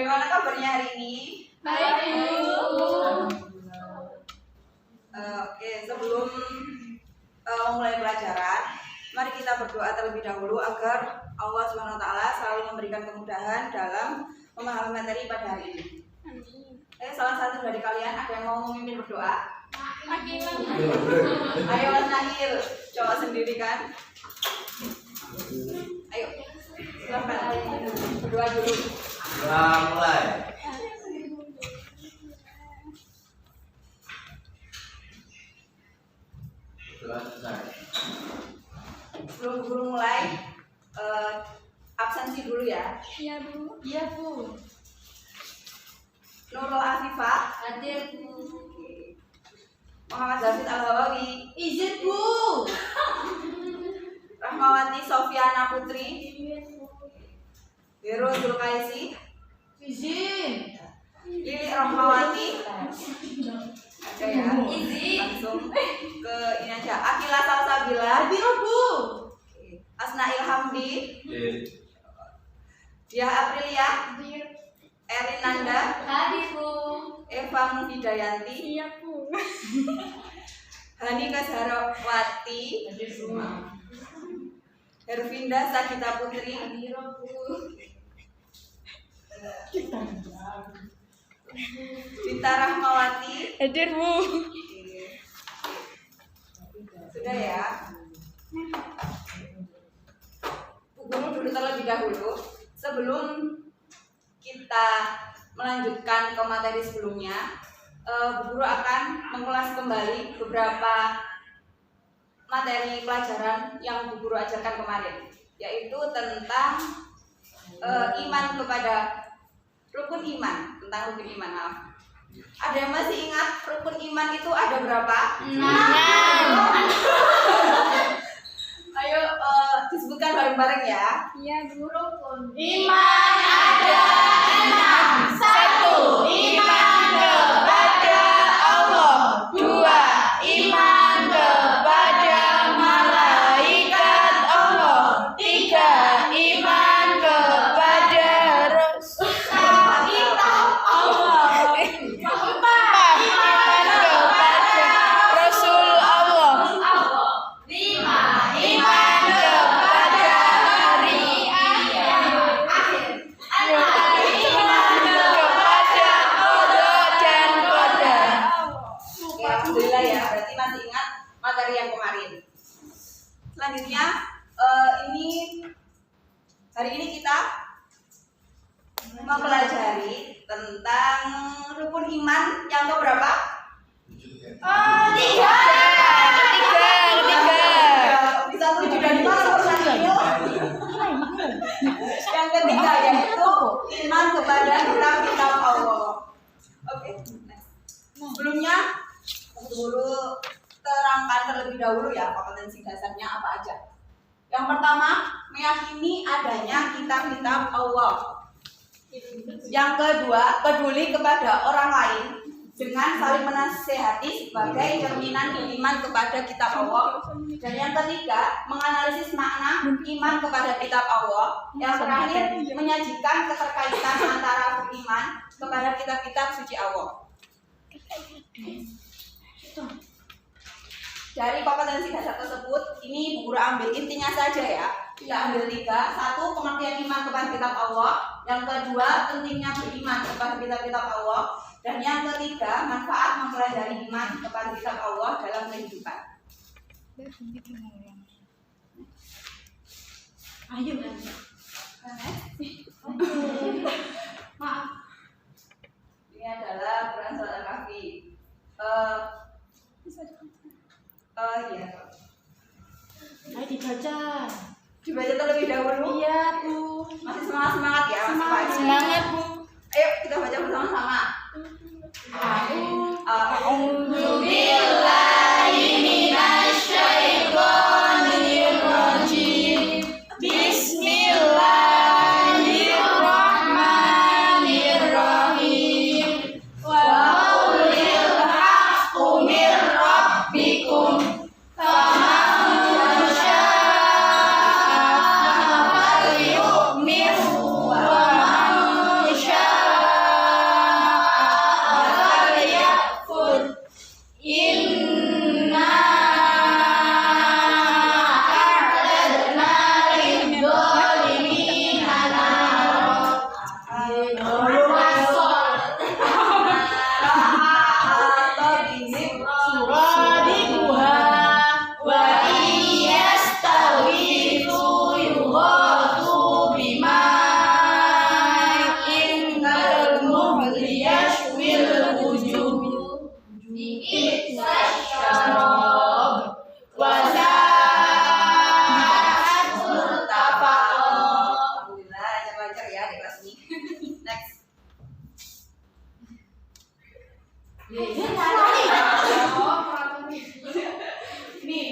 Bagaimana kabarnya hari ini? Baik, Bu. Oke, sebelum memulai pelajaran, mari kita berdoa terlebih dahulu agar Allah SWT selalu memberikan kemudahan dalam memahami materi pada hari ini. Salah satu dari kalian ada yang mau memimpin berdoa? Ayo Mas Nahil, coba sendiri kan? Ayo, silahkan berdoa dulu. Mulai. Sebelum guru mulai, absensi dulu ya. Iya, Bu. Iya, Bu. Nurul Afifah, Hadir, Bu. Muhammad David Al-Hawawi, Izin, Bu. Rahmawati Sofiana Putri, Hero Zulkaisi, Izin. Lili Rahmawati, ada ya, langsung ke ini aja. Akila Salsabila, Hadir, Bu. Asna Ilhamdi, Dia Aprilia, Erin Nanda, Hadir, Bu. Eva Muhidayanti, Iya, Bu. Hani Kasarawati, Hadir, Bu. Hervinda Sagita Putri, Hadir, Bu. Dita Rahmawati. Hadir, Bu. Sudah ya. Bu Guru dulu terlebih dahulu sebelum kita melanjutkan ke materi sebelumnya. Bu Guru akan mengulas kembali beberapa materi pelajaran yang Bu Guru ajarkan kemarin, yaitu tentang iman kepada rukun iman, tentang rukun iman. Maaf. Ada yang masih ingat rukun iman itu ada berapa? 6. Ayo disebutkan bareng-bareng ya. Iya, Bu. Iman ada 6. 1. Iman kepada Allah. 2. Iman kepada malaikat Allah. 3. Iman kepada kitab Allah. 4. Iman kepada Rasul Allah. 5. Iman kepada hari akhir. 6. Iman kepada qada dan qadar. Oke, alhamdulillah ya, berarti masih ingat materi yang kemarin. Selanjutnya ini hari ini kita mempelajari tentang rukun iman yang keberapa? 3. Bisa 7 dan 5 Yang ketiga yaitu iman kepada kitab-kitab Allah. Oke. Sebelumnya dulu terangkan terlebih dahulu ya kompetensi dasarnya apa aja. Yang pertama, meyakini adanya kitab-kitab Allah. Yang kedua, peduli kepada orang lain dengan saling menasehati sebagai cerminan iman kepada kitab Allah. Dan yang ketiga, menganalisis makna iman kepada kitab Allah. Yang terakhir, menyajikan keterkaitan antara beriman kepada kitab-kitab suci Allah. Dari kompetensi dasar tersebut, ini Bu Guru ambil intinya saja ya. Kita ambil 3. 1. Pengertian iman kepada kitab Allah. Yang kedua, pentingnya beriman kepada kitab-kitab Allah. Dan yang ketiga, manfaat mempelajari iman kepada kitab Allah dalam kehidupan. Ayo. Maaf. Ini adalah Quran Surat Al-Kahfi. Iya. Ayo dibaca. Dibaca terlebih dahulu. Iya, Bu. Masih semangat ya, masih pagi. Semangat, Bu. Ayo kita baca bersama-sama. A'udzu billahi minasyaitonir rajim. Bismillahirrahmanirrahim. Nih,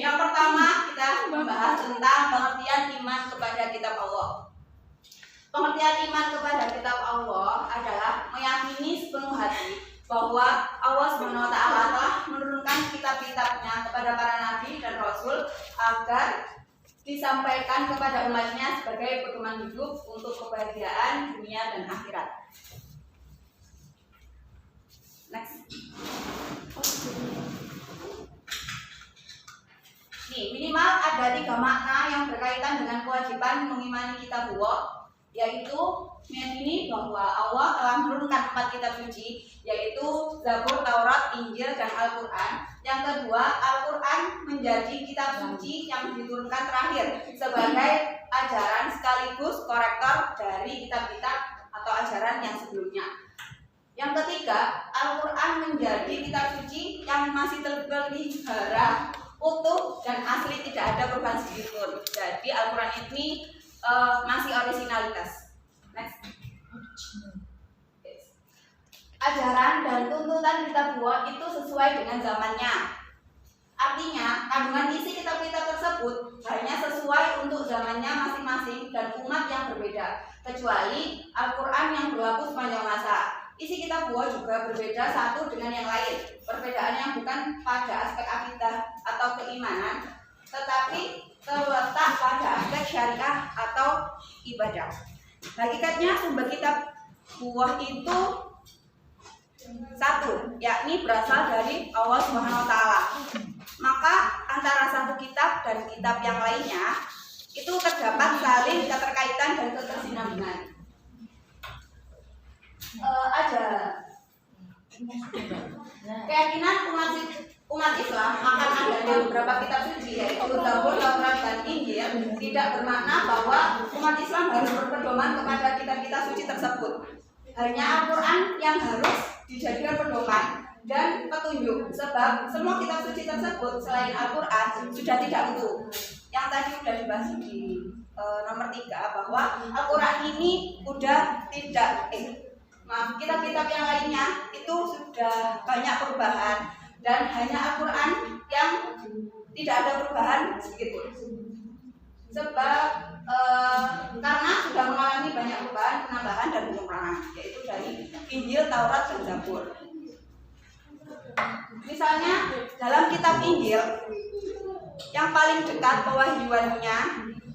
yang pertama kita membahas tentang pengertian iman kepada kitab Allah. Pengertian iman kepada kitab Allah adalah meyakini sepenuh hati bahwa Allah SWT telah menurunkan kitab-kitabnya kepada para nabi dan rasul agar disampaikan kepada umatnya sebagai pedoman hidup untuk kebahagiaan dunia dan akhirat. Next. Nih, minimal ada 3 makna yang berkaitan dengan kewajiban mengimani kitab Allah, yaitu meyakini bahwa Allah telah menurunkan 4 kitab suci, yaitu Zabur, Taurat, Injil, dan Al-Quran. Yang kedua, Al-Quran menjadi kitab suci yang diturunkan terakhir sebagai ajaran sekaligus korektor dari kitab-kitab atau ajaran yang sebelumnya. Yang ketiga, Al-Quran menjadi kitab suci yang masih terpelihara utuh dan asli, tidak ada perubahan sedikitpun. Jadi Al-Quran ini masih originalitas. Next. Ajaran dan tuntutan kitab Allah itu sesuai dengan zamannya. Artinya, kandungan isi kitab-kitab tersebut hanya sesuai untuk zamannya masing-masing dan umat yang berbeda, kecuali Al-Quran yang berlaku sepanjang masa. Isi kitab Allah juga berbeda satu dengan yang lain. Perbedaannya bukan pada aspek akidah atau keimanan, tetapi terletak pada aspek syariah atau ibadah. Hakikatnya sumber kitab Allah itu satu, yakni berasal dari Allah SWT. Maka antara satu kitab dan kitab yang lainnya itu terdapat saling keterkaitan dan ketersinambungan. Keyakinan umat Islam akan adanya beberapa kitab suci, yaitu Zabur, Taurat, dan Injil, tidak bermakna bahwa umat Islam harus berpedoman kepada kitab-kitab suci tersebut. Hanya Al-Quran yang harus dijadikan pedoman dan petunjuk, sebab semua kitab suci tersebut selain Al-Quran sudah tidak utuh. Yang tadi sudah dibahas di nomor 3 bahwa Al-Quran ini sudah tidak kitab-kitab yang lainnya itu sudah banyak perubahan, dan hanya Al-Quran yang tidak ada perubahan sedikitpun. Sebab karena sudah mengalami banyak perubahan, penambahan, dan pengurangan, yaitu dari Injil, Taurat, dan Zabur. Misalnya dalam kitab Injil yang paling dekat pewahyuannya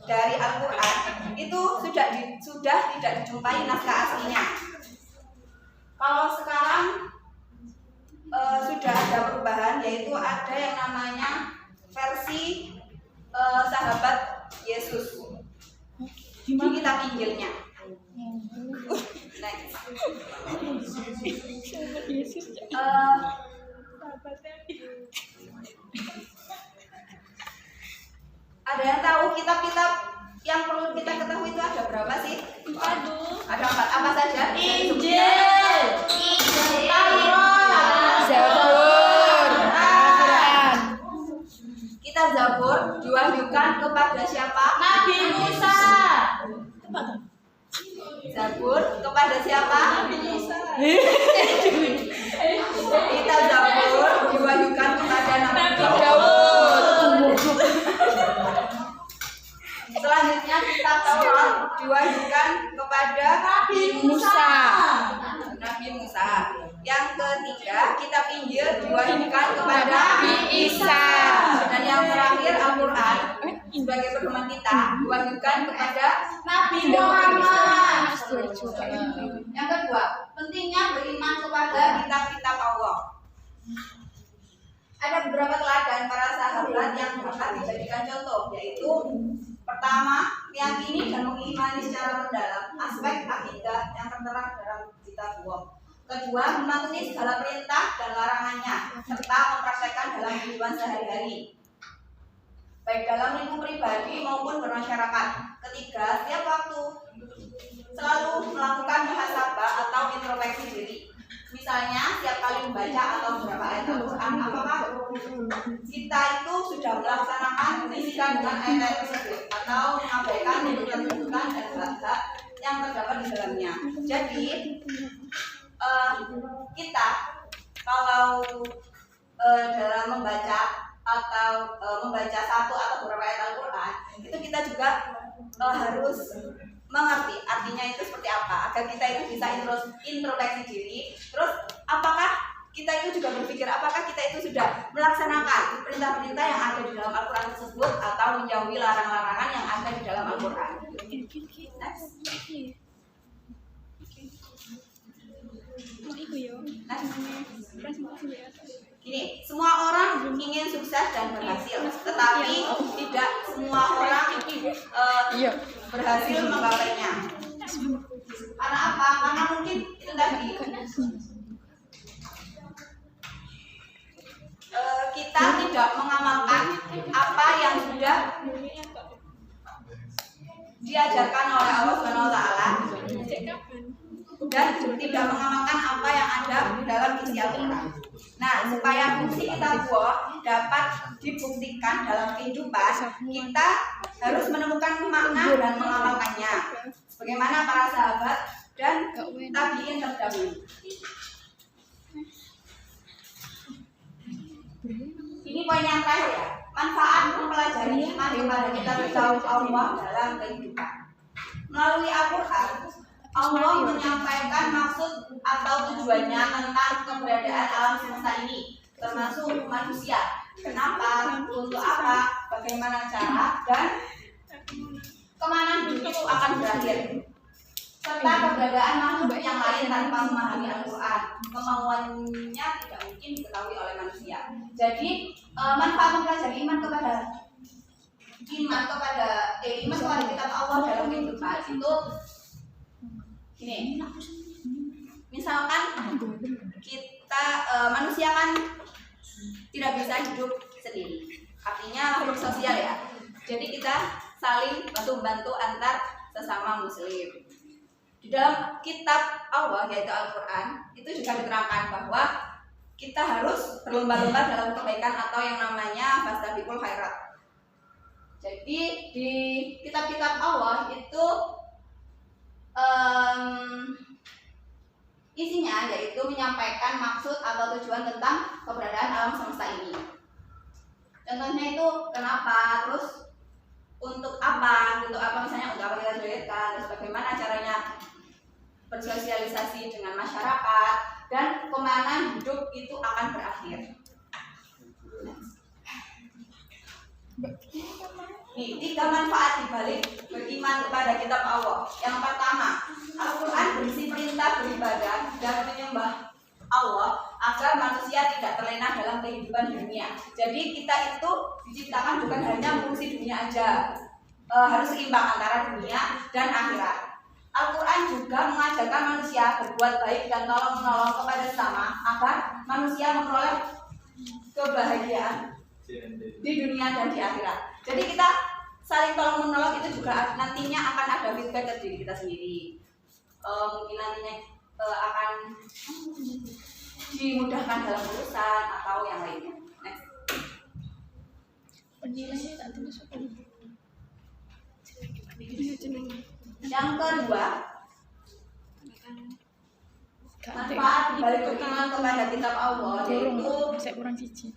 dari Al-Quran itu sudah tidak dijumpai naskah aslinya. Kalau sekarang sudah ada perubahan, yaitu ada yang namanya versi sahabat Yesus di kitab Injilnya. Next. Ada yang tahu kitab-kitab yang perlu kita ketahui itu ada berapa sih? Ada 4. Apa saja? Injil, Taurat, Zabur, Al-Quran. Kitab Zabur diwahyukan kepada siapa? Nabi Musa. Zabur kepada siapa? Nabi Musa. Kitab Zabur diwahyukan kepada Nabi Daud. Selanjutnya kitab Taurat diwahyukan kepada Nabi Musa. Nabi Musa. Yang ketiga, kitab Injil diwahyukan kepada Nabi Isa. Dan yang terakhir, Al-Quran sebagai pedoman kita diwahyukan kepada Nabi Muhammad. Yang kedua, pentingnya beriman kepada kitab-kitab Allah. Ada beberapa teladan para sahabat yang dapat dijadikan contoh, yaitu pertama, meyakini dan mengimani secara mendalam aspek akidah yang tertera dalam kitab Allah. Kedua, mematuhi segala perintah dan larangannya serta mempraktekkan dalam kehidupan sehari-hari, baik dalam lingkup pribadi maupun bermasyarakat. Ketiga, setiap waktu selalu melakukan muhasabah atau introspeksi diri. Misalnya, setiap kali membaca atau beberapa ayat Al-Quran, apakah kita itu sudah melaksanakan isi kandungan ayat tersebut atau mengabaikan tuntutan-tuntutan dan hak-hak yang terdapat di dalamnya. Jadi, kita kalau dalam membaca atau membaca satu atau beberapa ayat Al-Quran, itu kita juga harus mengerti artinya itu seperti apa, agar kita itu bisa introspeksi diri. Terus apakah kita itu juga berpikir apakah kita itu sudah melaksanakan perintah-perintah yang ada di dalam Al-Quran tersebut atau menjauhi larang-larangan yang ada di dalam Al-Quran. Gini, semua orang ingin sukses dan berhasil, tetapi tidak semua orang berhasil menggapainya. Karena apa? Karena mungkin itu tadi kita tidak mengamalkan apa yang sudah diajarkan oleh Allah Subhanahu wa Ta'ala dan tidak mengamalkan apa yang ada dalam isi Al-Quran. Nah, supaya fungsi kitabullah dapat dibuktikan dalam kehidupan, kita harus menemukan makna dan mengamalkannya, sebagaimana para sahabat dan tabi'in terdahulu. Ini poin yang terakhir ya, manfaat mempelajari iman kepada kita tahu Allah dalam kehidupan. Melalui Al-Quran, Allah menyampaikan maksud atau tujuannya tentang keberadaan alam semesta ini, termasuk manusia. Kenapa, untuk apa, bagaimana cara, dan kemana hidup itu akan berakhir. Serta keberadaan makhluk yang lain tanpa memahami Al-Quran, kemauannya tidak mungkin diketahui oleh manusia. Jadi manfaat mempelajari iman kepada kitab Allah dalam kehidupan itu gini. Misalkan kita manusia kan tidak bisa hidup sendiri, artinya makhluk sosial ya. Jadi kita saling bantu-bantu antar sesama muslim. Di dalam kitab Allah yaitu Al-Quran itu juga diterangkan bahwa kita harus berlomba-lomba dalam kebaikan atau yang namanya fastabiqul khairat. Jadi di kitab-kitab Allah itu isinya yaitu menyampaikan maksud atau tujuan tentang keberadaan alam semesta ini. Contohnya itu kenapa, terus untuk apa misalnya untuk apa kita dilahirkan, terus bagaimana caranya bersosialisasi dengan masyarakat, dan kemana hidup itu akan berakhir. Nih, 3 manfaat dibalik beriman kepada kitab Allah. Yang pertama, Al-Quran berisi perintah beribadah dan menyembah Allah agar manusia tidak terlena dalam kehidupan dunia. Jadi kita itu diciptakan bukan hanya fungsi dunia aja, harus seimbang antara dunia dan akhirat. Al-Quran juga mengajarkan manusia berbuat baik dan tolong-menolong kepada sesama agar manusia memperoleh kebahagiaan di dunia dan di akhirat. Jadi kita saling tolong-menolong itu juga nantinya akan ada feedback ke diri kita sendiri. Mungkin nantinya akan dimudahkan dalam urusan atau yang lainnya. Next. Yang kedua, manfaat dibalik beriman kepada kitab Allah yaitu saya kurang cici.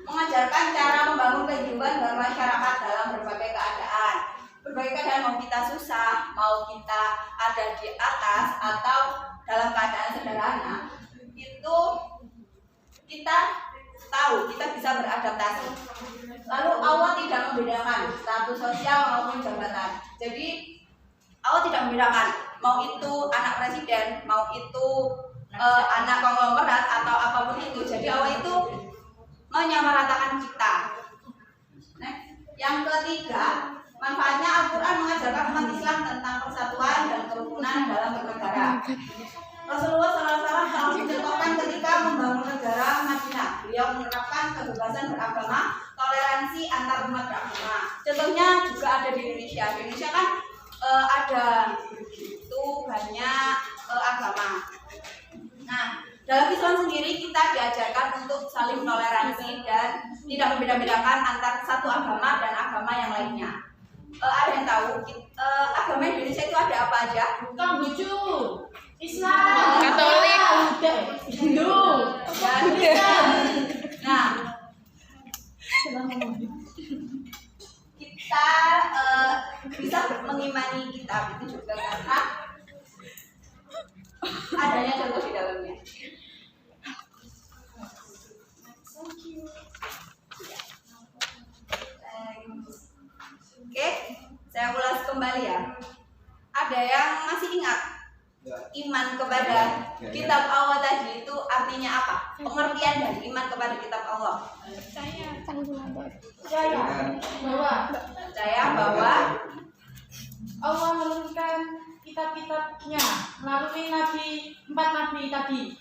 Mengajarkan cara membangun kehidupan bermasyarakat dalam berbagai keadaan. Berbagai keadaan, mau kita susah, mau kita ada di atas atau dalam keadaan sederhana, itu kita tahu kita bisa beradaptasi. Lalu Allah tidak membedakan status sosial maupun jabatan. Jadi Allah tidak membedakan mau itu anak presiden, mau itu anak konglomerat atau apapun itu. Jadi Allah itu menyamaratakan kita. Nah, yang ketiga, manfaatnya Al-Quran mengajarkan umat Islam tentang persatuan dan kerukunan dalam bernegara. Rasulullah SAW selalu mencontohkan ketika membangun negara Madinah. Beliau menerapkan kebebasan beragama, toleransi antar umat beragama. Contohnya juga ada di Indonesia. Di Indonesia kan ada itu banyak agama. Nah, dalam Islam sendiri kita diajarkan untuk saling toleransi dan tidak membeda-bedakan antar satu agama dan agama yang lainnya. ada yang tahu agama Indonesia itu ada apa aja? Konghucu, Islam, Katolik, Hindu, Dan nah, kita bisa mengimani kitab itu juga karena adanya contoh di dalamnya. Oke, saya ulas kembali ya. Ada yang masih ingat iman kepada kitab Allah tadi itu artinya apa? Pengertian dari iman kepada kitab Allah. Percaya bahwa Allah menurunkan kitab-kitabnya melalui empat nabi tadi.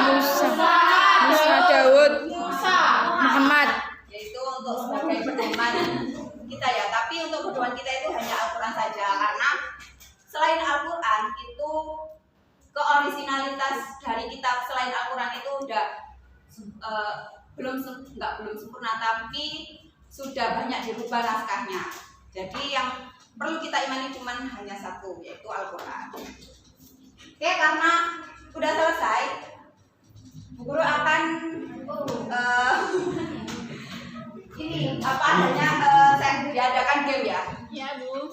Musa, Daud, Muhammad. yaitu untuk sebagai pedoman kita ya, tapi untuk pedoman kita itu hanya Al-Quran saja, karena selain Al-Quran itu keoriginalitas dari kitab selain Al-Quran itu udah belum sempurna, tapi sudah banyak dirubah naskahnya. Jadi yang perlu kita imani cuma hanya satu, yaitu Al-Quran. Oke, karena udah selesai, Bu Guru akan ini apa adanya, saya diadakan game ya. Ya, Bu.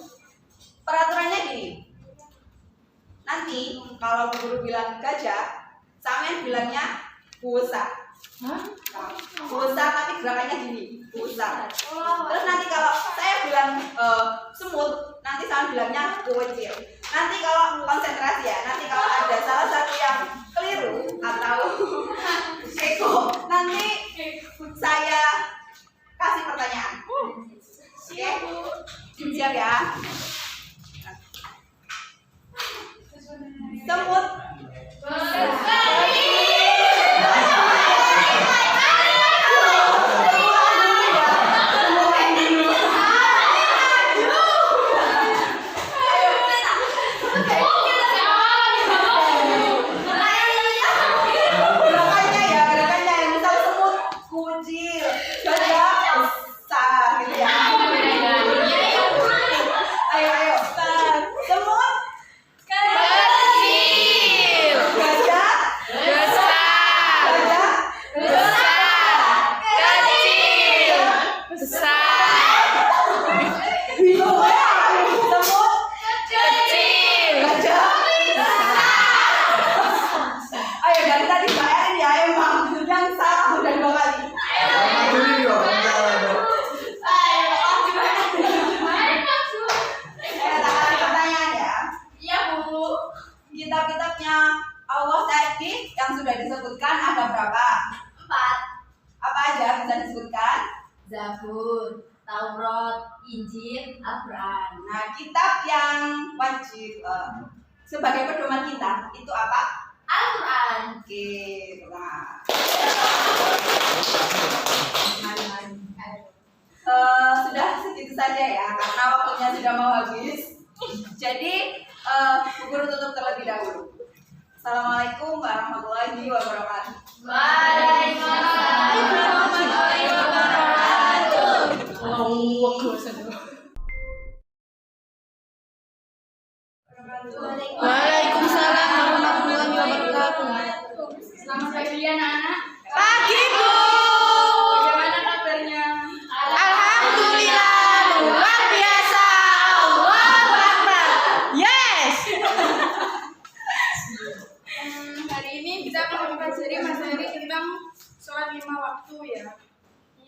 Peraturannya gini. Nanti kalau Bu Guru bilang gajah, Samen bilangnya busa. Hah? Busa tapi gerakannya gini, busa. Terus nanti kalau saya bilang semut, nanti Samen bilangnya kucil. Nanti kalau konsentrasi ya, nanti kalau ada salah satu yang keliru atau ego, nanti saya kasih pertanyaan. Oke? Siap ya? Semut gerakannya yang misal semut kucil, gajah besar gitu ya. Ayo. Semut Kecil, gajah besar, gajah besar, kecil, besar, bingung ya. Semut kecil, gajah. Ayo dari tadi Mbak Erin ya emang yang salah udah 2 kali. Tak kasih pertanyaan ya. Iya, Bu. Kitab-kitabnya Allah tadi yang sudah disebutkan ada berapa? 4. Apa aja bisa disebutkan? Zabur, Taurat, Injil, Al-Quran. Nah, kitab yang wajib sebagai pedoman kita itu apa? Al-Quran. Oke, nah. Sudah segitu saja ya, karena waktunya sudah mau habis. Jadi, Bu Guru tutup terlebih dahulu. Assalamualaikum warahmatullahi wabarakatuh. Waalaikumsalam warahmatullahi wabarakatuh. Waalaikumsalam warahmatullahi wabarakatuh. Selamat pagi anak-anak. Pagi, Bu. Bagaimana kabarnya? Alhamdulillah, luar biasa. Allahu Akbar. Yes. Hari ini kita akan mempelajari materi tentang sholat 5 waktu ya.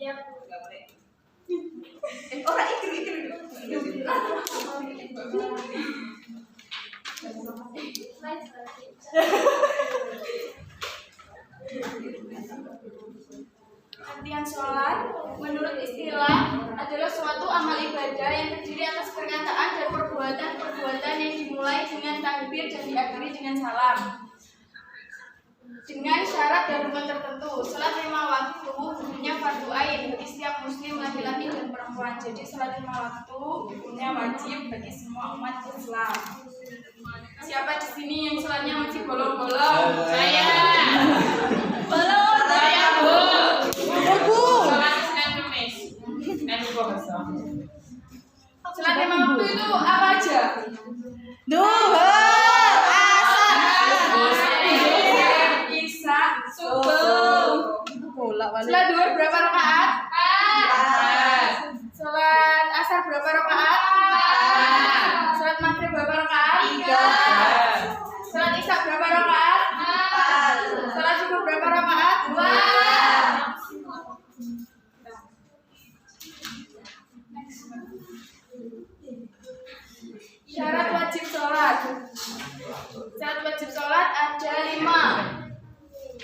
Iya, Bu. Orang ikut. Artian sholat menurut istilah adalah suatu amal ibadah yang terdiri atas perkataan dan perbuatan yang dimulai dengan takbir dan diakhiri dengan salam. Dengan syarat dan rukun tertentu, sholat 5 waktu hukumnya fardu ain bagi setiap muslim laki-laki dan perempuan. Jadi sholat 5 waktu hukumnya wajib bagi semua umat Islam. Siapa di sini yang sholatnya masih bolong-bolong? Saya. Bolong. Saya, Bu. Bu. Sholat Senin Kamis. Sholat 5 waktu itu apa aja? Duhur, asar, Isya, subuh. Sholat duhur berapa rakaat? 4. Sholat asar berapa rakaat? 4. Sholat maghrib berapa rakaat? 3. Sholat isya berapa rakaat? 4. Sholat subuh berapa rakaat? 2. Syarat wajib sholat. Syarat wajib sholat ada 5.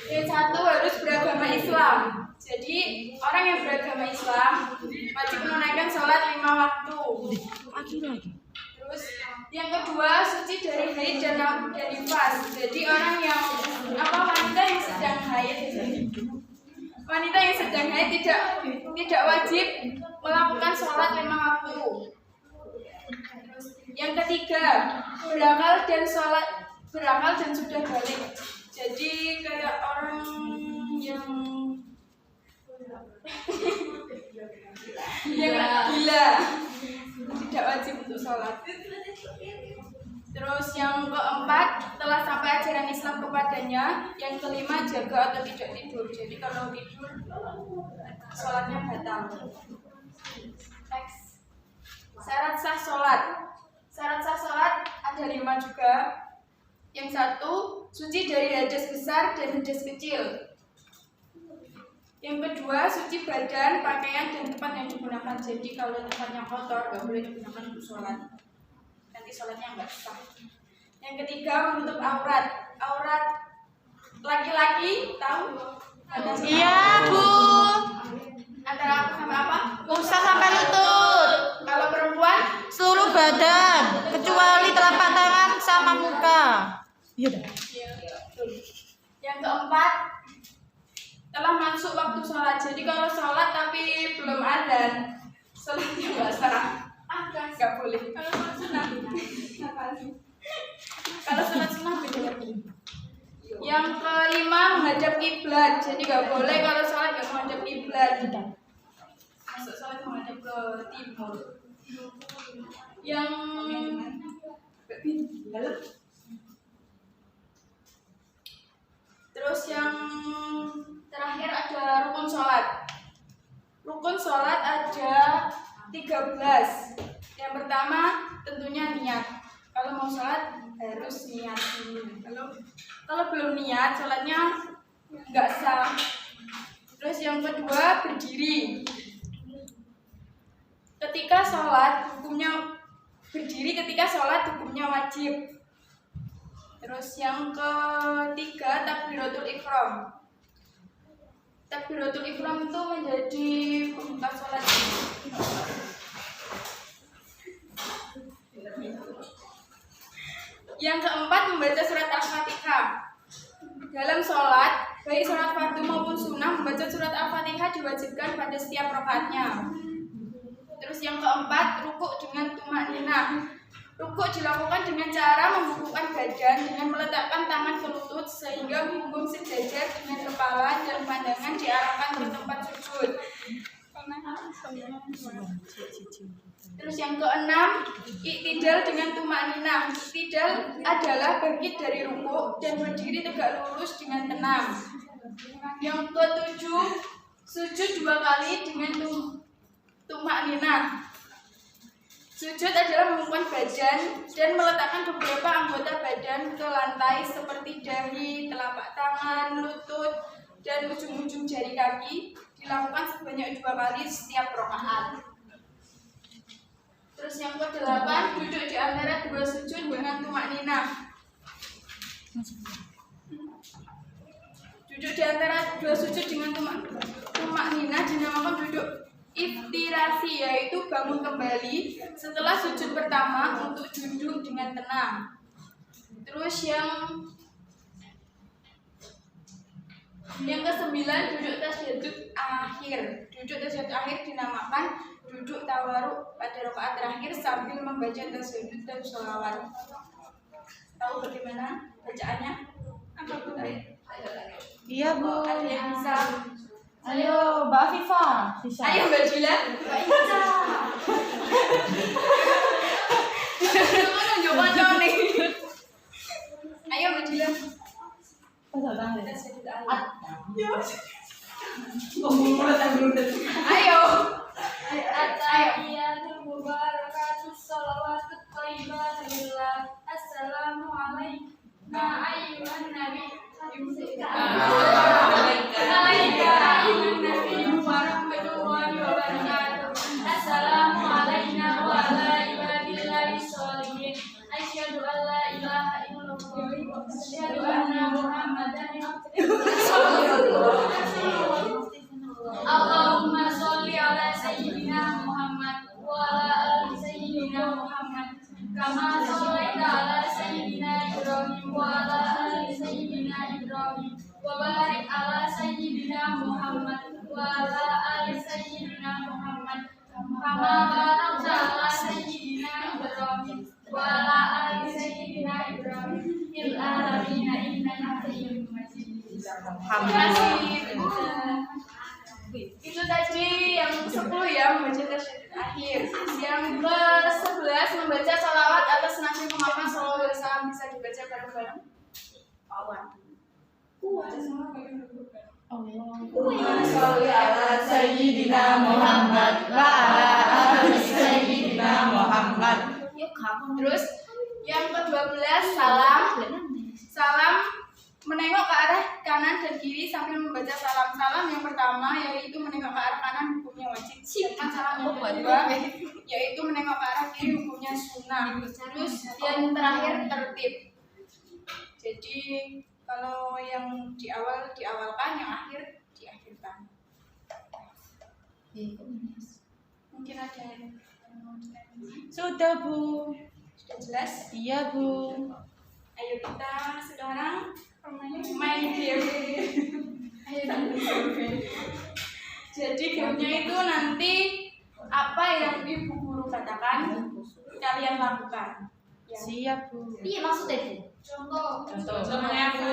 Yang 1 harus beragama Islam. Jadi orang yang beragama Islam wajib menunaikan sholat 5 waktu. Terus yang kedua suci dari haid dan nifas. Jadi orang yang wanita yang sedang haid. Wanita yang sedang haid tidak wajib melakukan sholat 5 waktu. Yang ketiga, berakal dan sudah balik. Jadi kayak orang yang gila tidak wajib untuk sholat. Terus yang keempat, telah sampai ajaran Islam kepadanya. Yang kelima, jaga atau tidak tidur. Jadi kalau tidur, sholatnya batal. Next. Syarat sah sholat. Syarat sah sholat ada 5 juga. Yang 1, suci dari hadas besar dan hadas kecil. Yang kedua, suci badan, pakaian, dan tempat yang digunakan. Jadi kalau tempatnya kotor, nggak boleh digunakan untuk sholat. Nanti sholatnya nggak sah. Yang ketiga, menutup aurat. Aurat laki-laki tahu? Iya, Bu. Antara apa sama apa? Usah sampai lutut. Kalau perempuan, Seluruh badan kecuali telapak tangan sama muka. Iya dah. yang keempat, telah masuk waktu sholat. Jadi kalau sholat tapi belum adzan, sholatnya nggak sah. Nggak boleh. Kalau sholat sunnah, kalau sholat sunnah beda lagi. Yang kelima, menghadap kiblat. Jadi nggak boleh kalau sholat nggak menghadap kiblat. Masuk sholat menghadap ke timur. Yang terus yang terakhir ada rukun sholat. Rukun sholat ada 13. Yang pertama tentunya niat. Kalau mau sholat harus niat dulu. Kalau belum niat sholatnya nggak sah. Terus yang kedua berdiri. Ketika sholat hukumnya berdiri, ketika sholat hukumnya wajib. Terus yang ketiga takbiratul ihram. Takbiratul ihram itu menjadi pembuka sholat. Yang keempat membaca surat Al-Fatihah. Dalam sholat, baik sholat fardu maupun sunnah, membaca surat Al-Fatihah diwajibkan pada setiap rakaatnya. Terus yang keempat, rukuk dengan tumakninah. Rukuk dilakukan dengan cara membungkukkan badan dengan meletakkan tangan ke lutut sehingga punggung sejajar dengan kepala dan pandangan diarahkan ke tempat sujud. Terus yang keenam, iktidal dengan tumakninah. Iktidal adalah bangkit dari rukuk dan berdiri tegak lurus dengan tenang. Yang ketujuh, sujud 2 kali dengan tumakninah. Sujud adalah membungkukkan badan dan meletakkan beberapa anggota badan ke lantai seperti dahi, telapak tangan, lutut, dan ujung-ujung jari kaki. Dilakukan sebanyak 2 kali setiap rakaat. Terus yang ke-8, duduk di antara 2 sujud dengan tumakninah. Duduk di antara 2 sujud dengan tumakninah dinamakan duduk iftirasi, yaitu bangun kembali setelah sujud pertama untuk duduk dengan tenang. Terus yang ke-9, duduk tasyahud akhir. Duduk tasyahud akhir dinamakan duduk tawaruk pada rakaat terakhir sambil membaca tasyahud dan sholawat. Tahu bagaimana bacaannya? Apa Bu? Iya, Bu. Ada yang bisa? Ayo, Mbak Viva. Bisa. Ayo Mbak Jula. Mbak Ica. Nunjuk koncone. Ayo Madila. Ayo. At-tahiyatul mubarakatus shalawatut thayyibatulillah. Assalamualaikum ayyuhan nabi. Assalamu alayna wa ala ibadillahi sholihin. Asyhadu an la ilaha illallah wa asyhadu anna Muhammadan Allahumma sholli ala sayyidina Muhammad wa ala ali sayyidina Muhammad kama shallaita ala sayyidina Ibrahim wa ala ali sayyidina Ibrahim wa barik ala sayyidina Muhammad wa ala ali sayyidina Muhammad kama barakta ala sayyidina Ibrahim wa ala ali sayyidina Ibrahim fil alamin innaka Hamidum Majid. Terima kasih. Itu tadi yang 10 ya, membaca tasyahud akhir. Yang ke-11 membaca salawat atas Nabi Muhammad SAW. Bisa dibaca bareng-bareng. Awan. Allahumma sholli ala sayyidina Muhammad wa ala ali sayyidina Muhammad. Terus yang ke-12 salam. Salam menengok ke arah kanan dan kiri sambil membaca salam-salam. Yang pertama yaitu menengok ke arah kanan hukumnya wajib. Sedangkan salam yang kedua yaitu menengok ke arah kiri hukumnya sunnah. Terus yang terakhir tertib. Jadi kalau yang di awal diawalkan, yang akhir diakhirkan. Mungkin ada yang Sudah, Bu. sudah jelas. Iya, Bu. Ayo kita sekarang main game. Ayo jadi gamenya itu nanti apa yang ibu guru katakan kalian lakukan. Ya. Siap, Bu. Iya maksudnya itu. Contohnya Bu,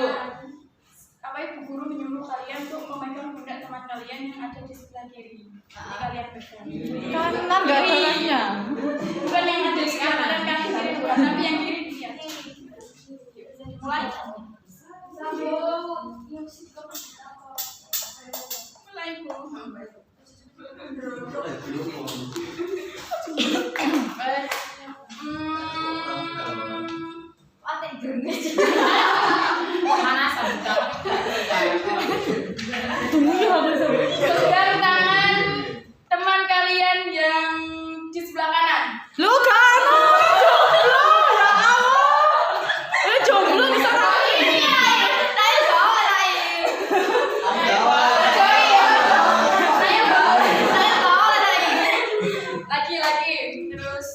apa ibu guru menyuruh kalian untuk memegang pundak teman kalian yang ada di sebelah kiri. Jadi kalian pegang. Karena nggak caranya. Bukan yang ada di kanan dan kanan kiri bukan, tapi yang kiri dia. Mulai. Mulai Bu. Pegang tangan teman kalian yang di sebelah kanan. Lu kan jomblo, ya Allah. Jomblo bisa lari. Lagi terus.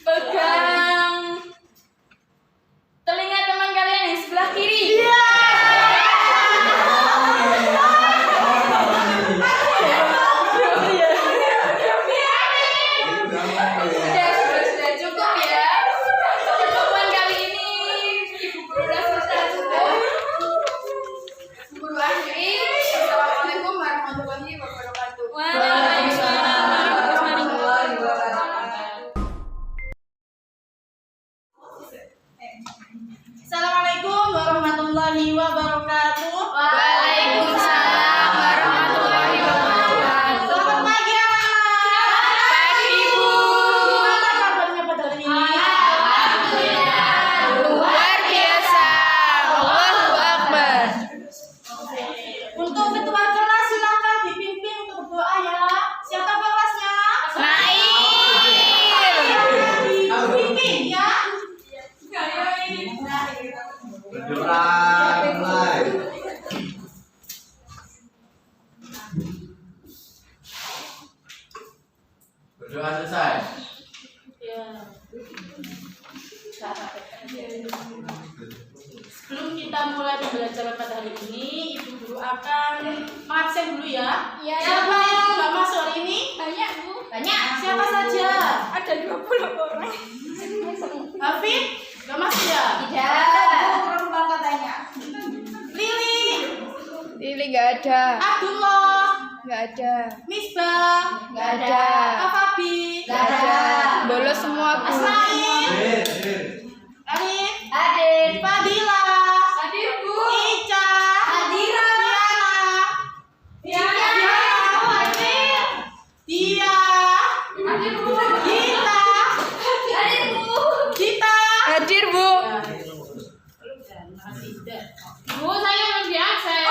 Pegang telinga teman kalian yang sebelah kiri. Sudah cukup ya. Pertemuan kali ini Ibu Guru rasa sudah cukup. Ibu Guru akhiri. Assalamualaikum warahmatullahi wabarakatuh. Waalaikumsalam warahmatullahi Assalamualaikum warahmatullahi wabarakatuh. Waalaikumsalam warahmatullahi wabarakatuh. Selamat pagi, anak-anak. Pagi Bu. Gimana kabarnya pada hari ini? Luar biasa. Allahu Akbar. Untuk ketua kelas silakan dipimpin untuk berdoa ya. Siapa kelasnya? Dipimpin ya. Berdoa mulai. Berdoa selesai. Sebelum kita mulai pembelajaran pada hari ini, Ibu Guru akan mengabsen dulu ya. Iya. Siapa yang nggak masuk hari ini? Banyak Bu. Banyak. Siapa saja? Ada 20 orang. Hafid? Nggak masuk ya? Tidak. ada. Misbah, Nggak ada. Kak Fabi, Nggak ada. Bolos semua, Bu. Asmail, Arif, Adin. Fadila, Hadir, Bu. Ica, Adira. Diana, Hadir. Dia, Hadir, Bu. Gita, Hadir, Bu. Gita. Hadir, Bu. Bu, saya belum di akses.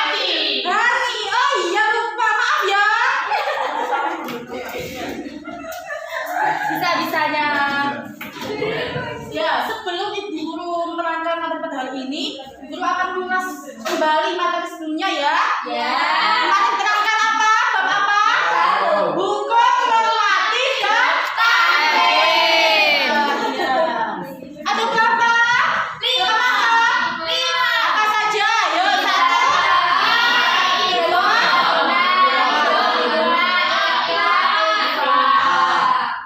Hani, oh iya lupa, maaf ya. Bisa-bisanya. Ya, sebelum Ibu Guru menerangkan materi pada hari ini, Ibu Guru akan mengulas kembali materi sebelumnya ya. Ya. Kemarin terangkan apa? Bab apa? Hukum normatif dan Taklim. ada berapa? 5. Apa saja? Ayo, 1.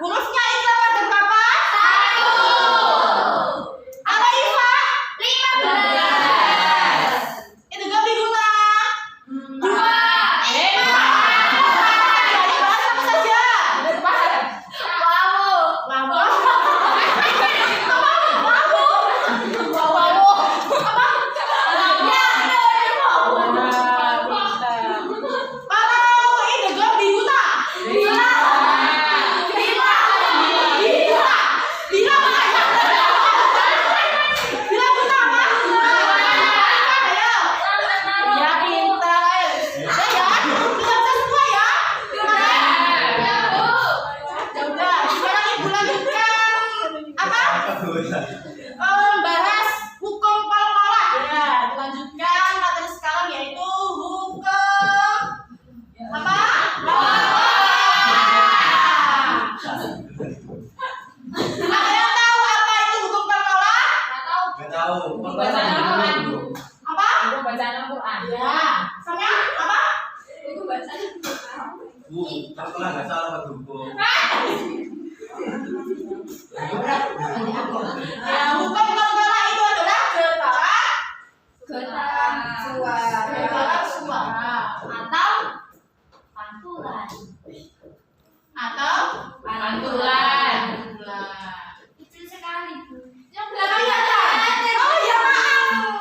Hurufnya Iqra ada berapa? 1. Apa Ifa? 15. Itu gak diguna. 2. Jadi bahas apa saja? Kalau ini gak diguna. Bila guna apa? Ayo. Ya pintar. Ya ya. Sudah bisa semua ya? Ya udah. Sekarang Ibu lanjutkan apa? Bahas hukum kol-kolah. Ya, dilanjutkan materi sekarang yaitu hukum apa? Ada yang tahu apa itu hukum kol-kolah? Apa? Ya. Sama apa? Ya, hukum kol-kolah itu adalah getaran suara atau Pantulan. Kecil sekali, Bu. Yang belakang ada. Oh ya maaf.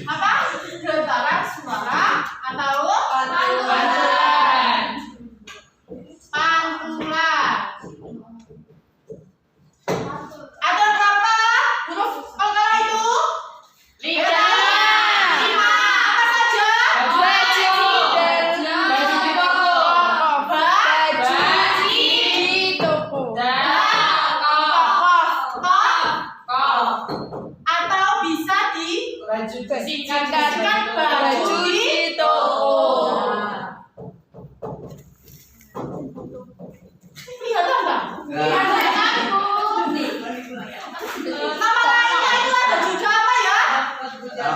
Apa? Getaran suara atau pantulan. Ada berapa huruf kol-kolah itu? 5. Apa saja? Baju di toko. Baju Di toko. atau bisa Singkatkan baju di toko. Kelihatan nggak? Nama lainnya itu ada juga apa ya? Ya.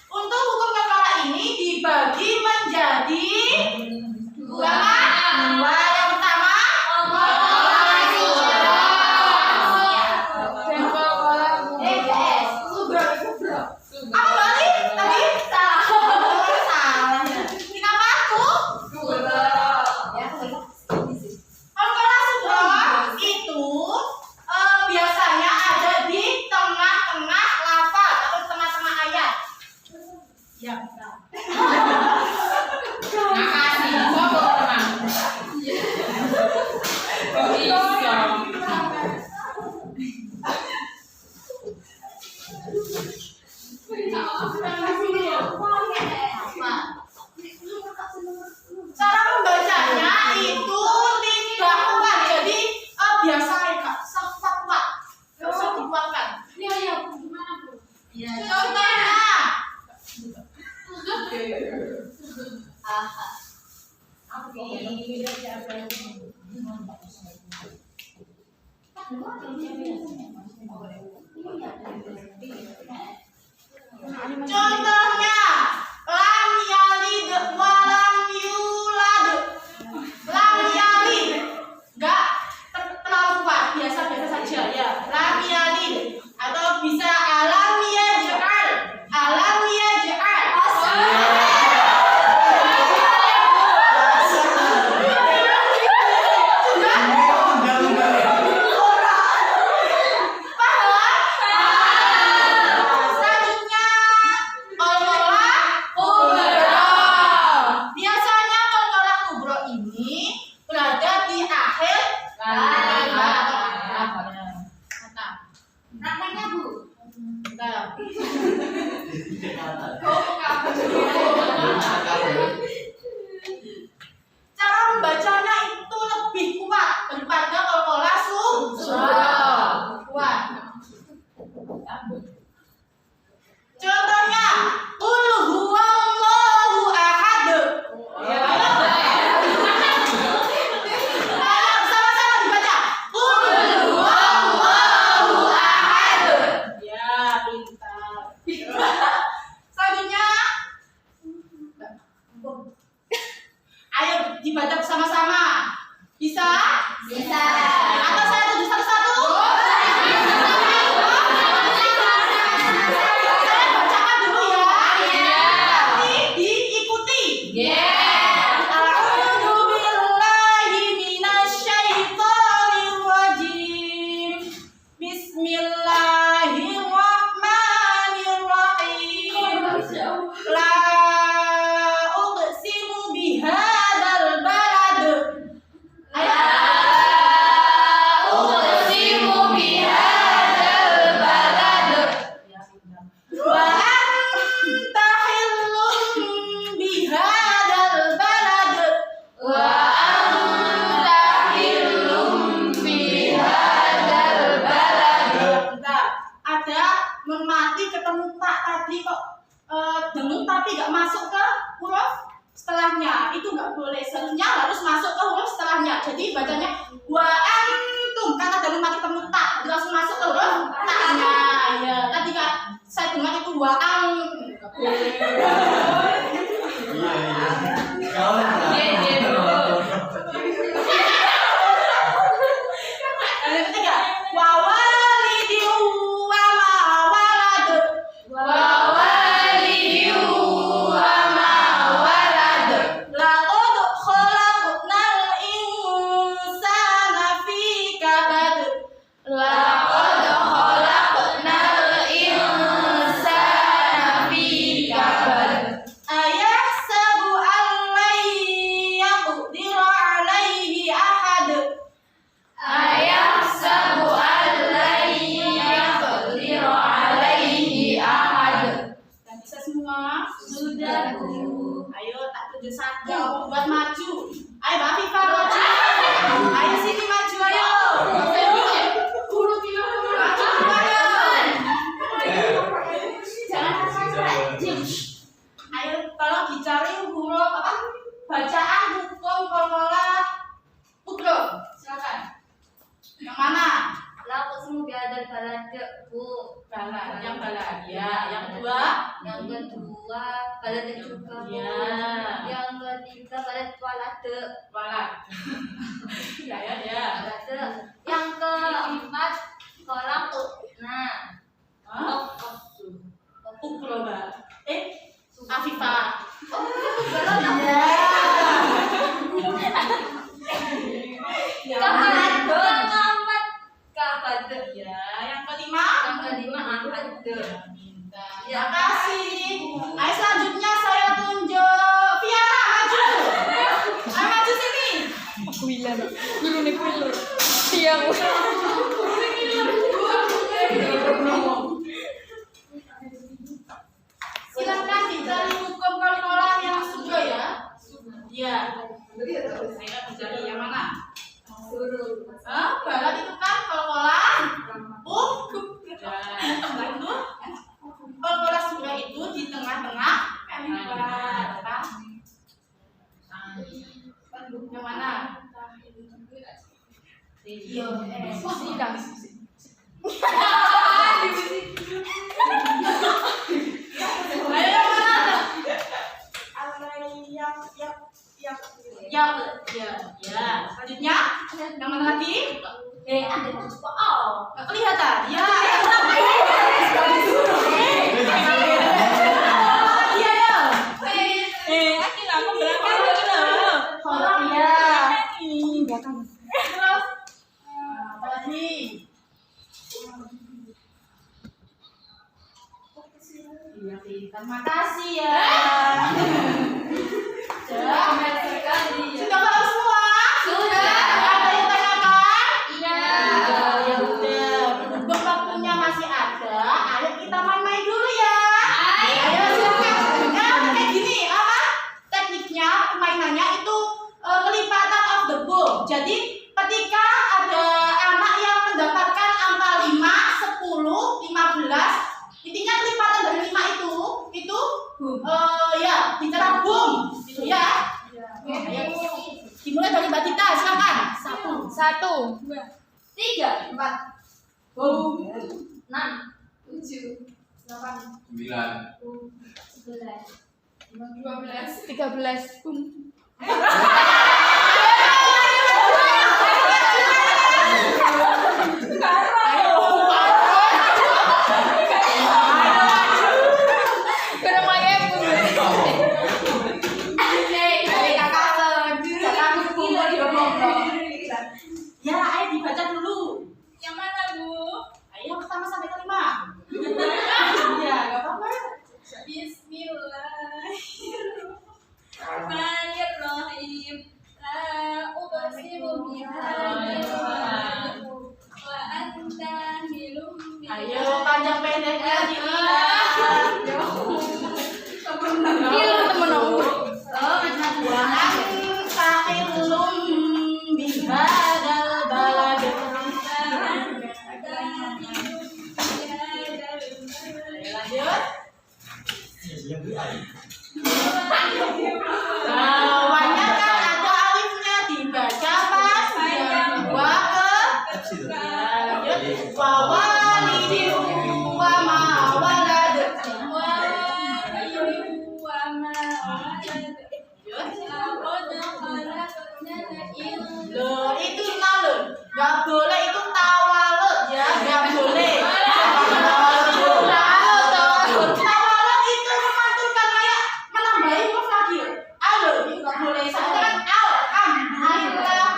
Untuk hukum kol-kolah ini dibagi menjadi dua. Yang pertama apa balik tadi? Salah ya. Kenapa aku? Kol-kolah surah itu biasanya ada di tengah-tengah lafaz atau tengah-tengah ayat. Ya, betul. Cara membacanya itu tidak kuat, jadi biasa ya Kak, sifat kuat, nggak usah dikuatkan. Contohnya, Contohnya lam yalid walam yulad. Lam yalid enggak terlalu kuat, biasa-biasa saja ya. Lam yalid atau bisa alam yaj'al. Alam yaj'al. Selanjutnya qalqalah kubra. Biasanya qalqalah kubra ini berada di akhir kalimat. Namanya Bu. Bentar. Cara membacanya itu lebih kuat daripada qalqalah sughra. Kuat. Contohnya, qul huwallahu ahad. Ayo sama-sama dibaca. Qul huwallahu ahad. Ya, pintar. Selanjutnya, ayo dibaca bersama-sama. Bisa? Bisa. Atau saya tuju satu-satu? Saya bacakan dulu ya. Nanti diikuti. A'udzu billahi minasyaitonir rajim. Bismillahirrahmanirrahim. La uqsimu bihadzal balad. Ayo. Wa anta hillum bihadzal balad. Bentar. Ada memati ketemu tak tadi kok dengung tapi nggak masuk ke huruf setelahnya. Itu nggak boleh, seharusnya harus masuk ke huruf setelahnya. Jadi bacanya wa antum, kata dengung mati ketemu tak, jadi langsung masuk ke huruf taknya. Ya, tadi kan saya dengar itu wa ang. Nggak boleh. Yang ketiga, wa walidin wa ma walad. Laqad khalaqnal insana fi kabad. Ayahsabu an lan yaqdira alaihi ahad. Dan bisa semua? Sudah, Bu. Ayo tak tunjuk satu buat maju. Ayo Mbak Fifa maju. Ayo sini maju ayo. Maju ayo. Jangan sampai. Ayo tolong dicari huruf apa? Bacaan hukum qalqalah kubra. Silakan. Yang mana? La uqsimu bihadzal balad, Bu. Balad. Yang balad. Ya. Yang kedua. Yang kedua, balad juga, Bu. Ya. Yang ketiga, balad walad. Balad. Ya ya ya. Balad. Yang keempat, khalaqna. Hah? Kubra Mbak. Afifah. Ya. Kabad. Ya, yang kelima. Yang kelima, ahad. Ya kasih. Ayo selanjutnya saya tunjuk Viana maju. Ayo maju sini. Silakan dicari hukum qalqalah yang sudah ya. Iya. Saya mencari yang mana? Balad itu kan qalqalah setelah itu qalqalah surah itu di tengah-tengah kalimat. Yang mana? Iya. Selanjutnya, yang mana lagi? Ada oh. Nggak kelihatan? Ya. Iya ya. Aki lah, aku belakang dulu. Oh iya. Terus, apa lagi? Iya, terima kasih ya. Sudah paham semua? Sudah. Ada yang tanyakan? Iya. Ya udah, berhubung waktunya masih ada, ayo kita main-main dulu ya. Ayo silakan. Nah, kayak gini, apa? Tekniknya, permainannya itu kelipatan of the boom. Jadi ketika ada anak yang mendapatkan angka 5, 10, 15, intinya kelipatan dari 5 itu ya bicara boom gitu ya. Ayo, dimulai dari Mbak Dita, silakan. 1. 3, 4, 6, 7, 8, 9. 11, 12. 13. Kurang ayam. Ya, ayo dibaca dulu. Yang mana, Bu? Ayo yang pertama sampai kelima. Iya, nggak apa-apa. Bismillahirrahmanirrahim. La uqsimu bihadzal balad wa anta hilum bi Ayo panjang pendeknya dilihat. Kilo temen aku. Tahilum bihadal balad. Lanjut. Banyak kan ada alifnya dibaca pas yang dua ke. Lanjut. Wawalidin wa ma walad. Loh, itu nalun. Gak boleh itu tawalut ya, gak boleh. Tawalut itu memantulkan kayak menambahi huruf lagi. Alo, itu gak boleh. Saya kan alhamdulillah.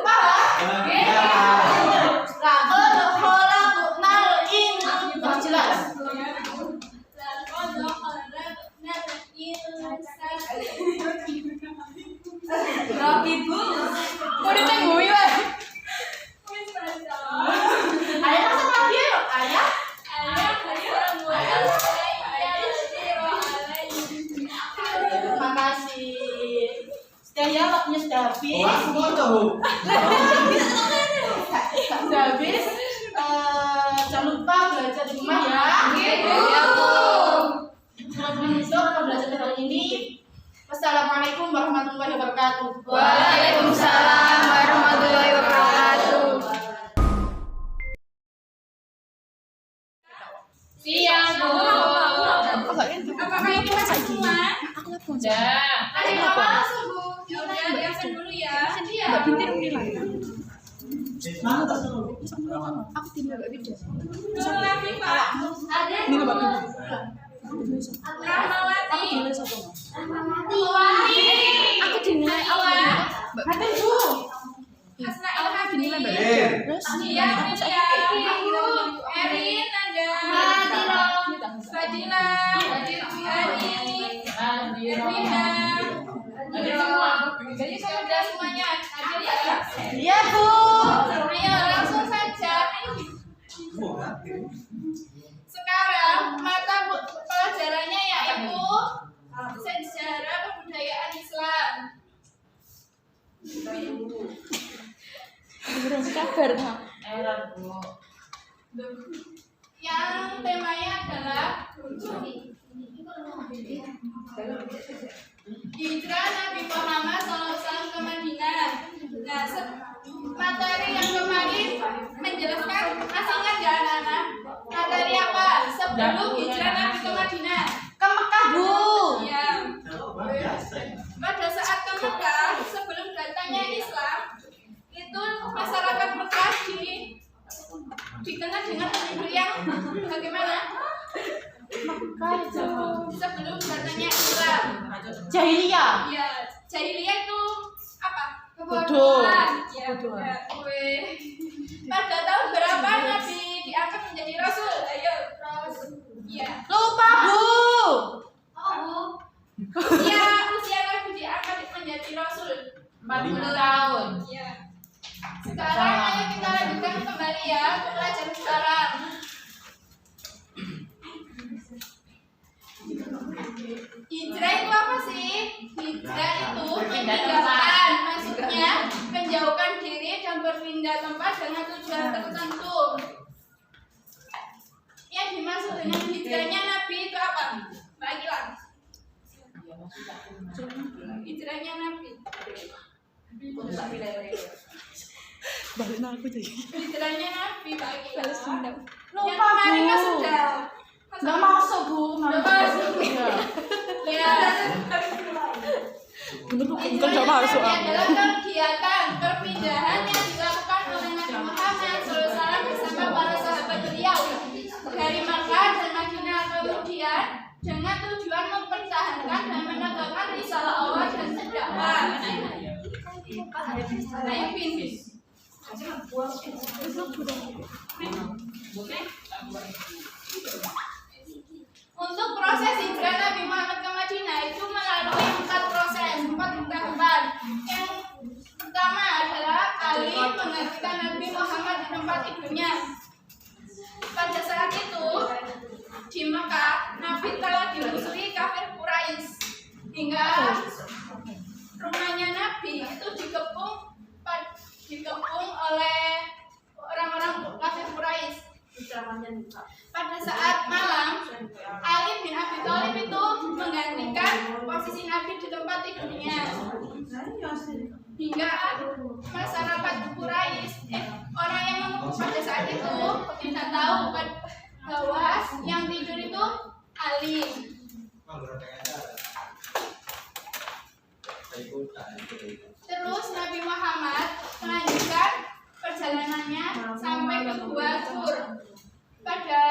Paham? Jelas. Rabibu. Mau ditengguin lah. Ayah masuk lagi yuk, ayah. Terima kasih. Sudah ya, waktunya sudah habis. Semua tahu. Sudah habis. Jangan lupa belajar di rumah ya. Untuk pembelajaran kali ini. Wassalamualaikum warahmatullahi wabarakatuh. Waalaikumsalam warahmatullahi wabarakatuh. Siang, Bu. Apakah ini masih semua? Sudah. Ada yang apa langsung, Bu? Ya udah, diabsen dulu ya. Mbak Binti nilai. Aku tinggal gak video. Lagi, Pak. Ada. Ini Mbak Binti. Rahmawati. Aku dinilai awal. Hati Bu. Hasna Ilhami. Terus? Iya, Ria. Erin ada. Fadila. Adi. Erwina. Jadi sudah semuanya. Ada ya? Iya Bu. Ayo langsung saja. Sekarang mata pelajarannya yaitu sejarah kebudayaan Islam. Beneran kabar nah. Yang temanya adalah hijrah Nabi Muhammad SAW ke Madinah. Nah, materi yang kemarin menjelaskan masih ingat nggak anak-anak? Materi apa? Sebelum hijrah Nabi ke Madinah. Ke Mekah, Bu. Ya. Pada saat ke Mekah, sebelum datangnya Islam, itu masyarakat Mekah dikenal dengan penduduk yang bagaimana? Sebelum datangnya Islam. Jahiliyah. Ya, jahiliyah itu apa? Bodoh. Ya, pada tahun berapa Nabi diangkat menjadi Rasul? Ayo, Rasul. Ya. Lupa, Bu. Ya, usia Nabi diangkat menjadi Rasul 40 tahun. ya. Sekarang ayo kita lanjutkan kembali ya ke pelajaran sekarang. Hijrah itu apa sih? Hijrah itu meninggalkan, maksudnya menjauhkan diri dan berpindah tempat dengan tujuan tertentu. Yang dimaksud dengan hijrahnya Nabi itu apa? Mbak Gilang. Hijrahnya Nabi. Balik aku jadi. Hijrahnya Nabi Mbak Gilang. Yang Lupa, kemarin kan Bu. sudah. Nggak masuk, Bu. Nggak masuk. Ya. Bener kok bukan gak masuk Hijrah aku. adalah kegiatan perpindahan yang dilakukan oleh Nabi Muhammad SAW bersama para sahabat beliau dari Makkah dan Madinah, kemudian dengan tujuan mempertahankan dan menegakkan risalah Allah dan dakwah. Ayo Bin. Untuk proses hijrah Nabi Muhammad ke Madinah itu melalui 4 proses, 4 tahapan. Yang pertama adalah Ali menggantikan Nabi Muhammad di tempat tidurnya. Pada saat itu di Mekah, Nabi telah dimusuhi kafir Quraisy hingga rumahnya Nabi itu dikepung oleh orang-orang kafir Quraisy. Pada saat malam, Ali bin Abi Thalib itu menggantikan posisi Nabi di tempat tidurnya. Hingga masyarakat Quraisy, orang yang pada saat itu tidak tahu bahwa yang tidur itu Ali. Terus Nabi Muhammad melanjutkan perjalanannya sampai ke Gua Tur. Pada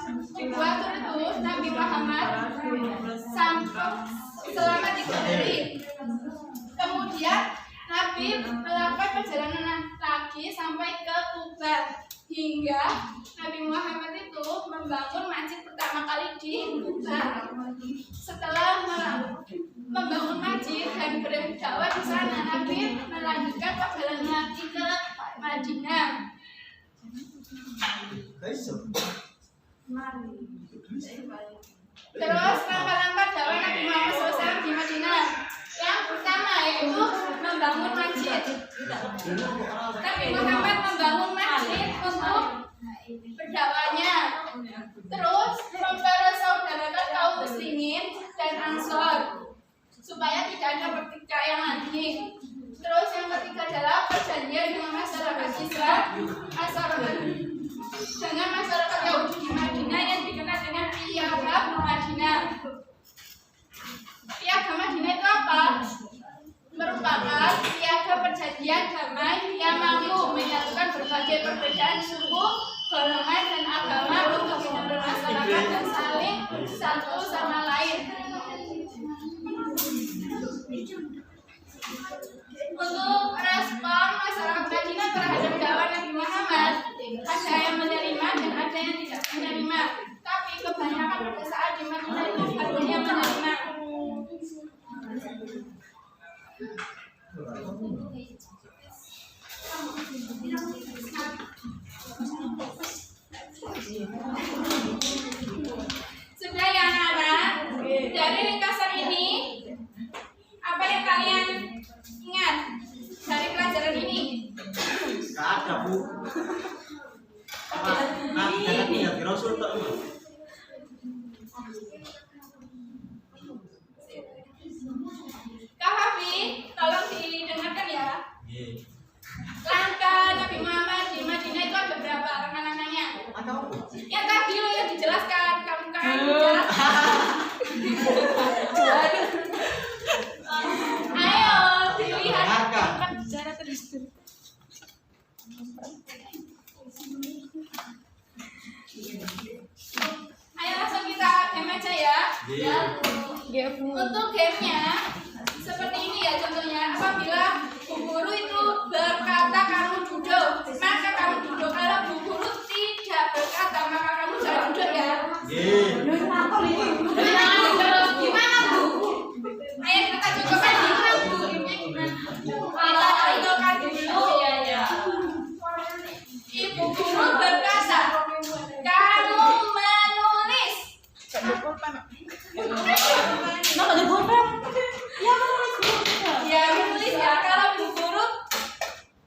di Gua Tur itu Nabi Muhammad sampai selama 3 hari. Kemudian Nabi melakukan perjalanan lagi sampai ke Kuba hingga Nabi Muhammad itu membangun masjid pertama kali di Kuba. Setelah membangun masjid dan berdakwah di sana, Nabi melanjutkan perjalanan lagi ke Madinah. Terus langkah-langkah dakwah Nabi Muhammad SAW di Madinah. Yang pertama yaitu membangun masjid. Nabi Muhammad membangun masjid untuk berdakwahnya. Terus mempersaudarakan kaum muslimin dan ansor supaya tidak ada pertikaian lagi. Terus yang ketiga adalah perjanjian dengan masyarakat Islam, dengan masyarakat Yahudi di Madinah yang dikenal dengan Piagam Madinah. Piagam Madinah itu apa? Merupakan piagam perjanjian damai yang mampu menyatukan berbagai perbedaan suku, golongan dan agama untuk hidup bermasyarakat dan saling satu sama lain. Untuk respon masyarakat Madinah terhadap dakwah Nabi Muhammad, ada yang menerima dan ada yang tidak menerima. Tapi kebanyakan pada saat di Madinah itu ada yang menerima. Sudah ya anak-anak? Dari ringkasan ini, apa yang kalian ingat dari pelajaran ini? Gak ada, Bu. Nabi dan Rasul tak ada. Kak Hafi, tolong didengarkan ya. Langkah Nabi Muhammad di Madinah itu ada berapa langkah-langkahnya? Yang tadi lo yang dijelaskan, kamu kan dijelaskan. Iya. Untuk gamenya seperti ini ya contohnya. Apabila Bu Guru itu berkata kamu duduk, maka kamu duduk. Kalau Bu Guru tidak berkata, maka kamu jangan duduk ya. Iya. Gimana Bu? Ayo kita coba gimana Bu? Kita contohkan dulu. Ibu Guru berkata, kamu menulis. Kenapa ada pulpen? Ya menulis pulpen. Ya menulis ya. Kalau Bu Guru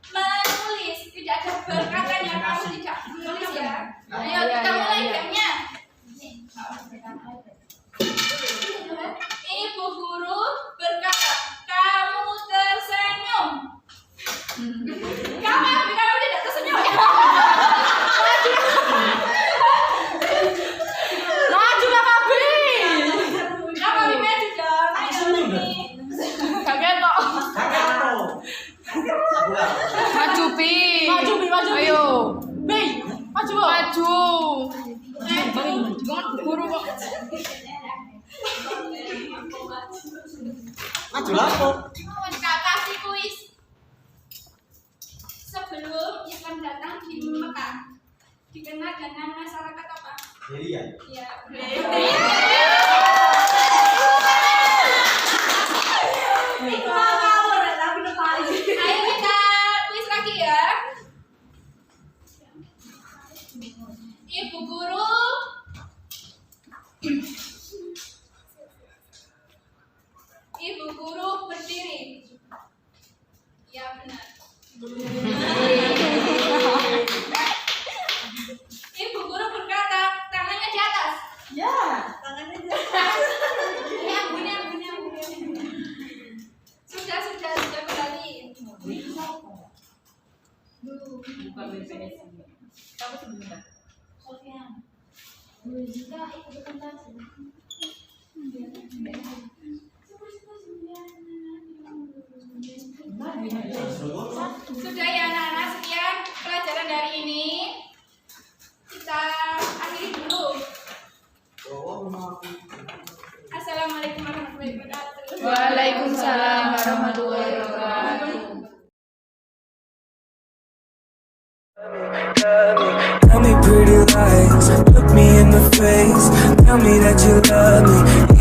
menulis, tidak ada berkatanya, kamu tidak menulis ya. Ayo kita mulai gamenya. Ibu Guru berkata, kamu tersenyum. Kamu tidak tersenyum ya? Maju lah Kabi. Kamu maju dong. Ayo ini. Kakek tok. Kakak apa? Aku lah. Maju pi. Maju Bi, maju. Bi. Ayo. Bi, maju. Maju. Guru kok. Maju lah apa? Kita kasih kuis. Sebelum Islam datang di Mekah, dikenal dengan masyarakat apa? Iya. Ya, Itu ngawur tapi depan. ayo kita kuis lagi ya. Ibu Guru Ibu Guru berdiri. Ya benar. Ibu Guru berkata, tangannya di atas. Ya. Tangannya Bunyi. Sudah kembali. Sofian. Jika ikut presentasi. Sudah ya anak-anak, sekian pelajaran dari ini. Kita akhiri dulu. Assalamualaikum warahmatullahi wabarakatuh. Waalaikumsalam warahmatullahi wabarakatuh. Tell me pretty lies, look me in the face. Tell me that you love me.